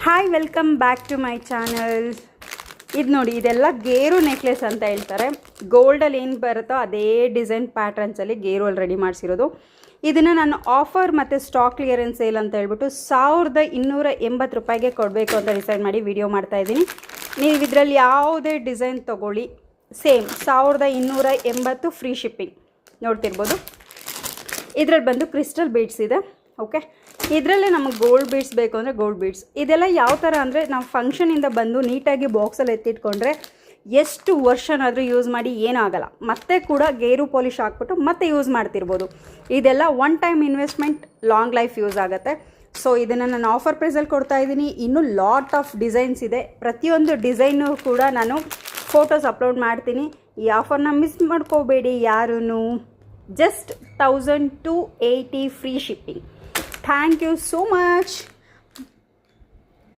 Hi welcome back to my channel. ಇದು ನೋಡಿ, ಇದೆಲ್ಲ ಗೇರು ನೆಕ್ಲೆಸ್ ಅಂತ ಹೇಳ್ತಾರೆ. ಗೋಲ್ಡಲ್ಲಿ ಏನು ಬರುತ್ತೋ ಅದೇ ಡಿಸೈನ್ ಪ್ಯಾಟ್ರನ್ಸಲ್ಲಿ ಗೇರು ರೆಡಿ ಮಾಡಿಸಿರೋದು. ಇದನ್ನು ನಾನು ಆಫರ್ ಮತ್ತು ಸ್ಟಾಕ್ ಕ್ಲಿಯರೆನ್ಸ್ ಸೇಲ್ ಅಂತ ಹೇಳ್ಬಿಟ್ಟು 1280 ರೂಪಾಯಿಗೆ ಕೊಡಬೇಕು ಅಂತ ಡಿಸೈಡ್ ಮಾಡಿ ವಿಡಿಯೋ ಮಾಡ್ತಾಯಿದ್ದೀನಿ. ನೀವು ಇದರಲ್ಲಿ ಯಾವುದೇ ಡಿಸೈನ್ ತೊಗೊಳ್ಳಿ, ಸೇಮ್ 1280 ಫ್ರೀ ಶಿಪ್ಪಿಂಗ್. ನೋಡ್ತಿರ್ಬೋದು, ಇದರಲ್ಲಿ ಬಂದು ಕ್ರಿಸ್ಟಲ್ ಬೀಡ್ಸ್ ಇದೆ. ಓಕೆ, ಇದರಲ್ಲೇ ನಮಗೆ ಗೋಲ್ಡ್ ಬೀಡ್ಸ್ ಬೇಕು ಅಂದರೆ ಗೋಲ್ಡ್ ಬೀಡ್ಸ್. ಇದೆಲ್ಲ ಯಾವ ಥರ ಅಂದರೆ, ನಾವು ಫಂಕ್ಷನಿಂದ ಬಂದು ನೀಟಾಗಿ ಬಾಕ್ಸಲ್ಲಿ ಎತ್ತಿಟ್ಕೊಂಡ್ರೆ ಎಷ್ಟು ವರ್ಷನಾದರೂ ಯೂಸ್ ಮಾಡಿ ಏನೂ ಆಗೋಲ್ಲ. ಮತ್ತೆ ಕೂಡ ಗೇರು ಪಾಲಿಷ್ ಹಾಕ್ಬಿಟ್ಟು ಮತ್ತೆ ಯೂಸ್ ಮಾಡ್ತಿರ್ಬೋದು. ಇದೆಲ್ಲ one time investment, long life use ಆಗುತ್ತೆ. ಸೊ ಇದನ್ನು ನಾನು ಆಫರ್ ಪ್ರೈಸಲ್ಲಿ ಕೊಡ್ತಾಯಿದ್ದೀನಿ. ಇನ್ನೂ ಲಾಟ್ ಆಫ್ ಡಿಸೈನ್ಸ್ ಇದೆ. ಪ್ರತಿಯೊಂದು ಡಿಸೈನು ಕೂಡ ನಾನು ಫೋಟೋಸ್ ಅಪ್ಲೋಡ್ ಮಾಡ್ತೀನಿ. ಈ ಆಫರ್ನ ಮಿಸ್ ಮಾಡ್ಕೋಬೇಡಿ ಯಾರೂ. Just 1280 free shipping. Thank you so much.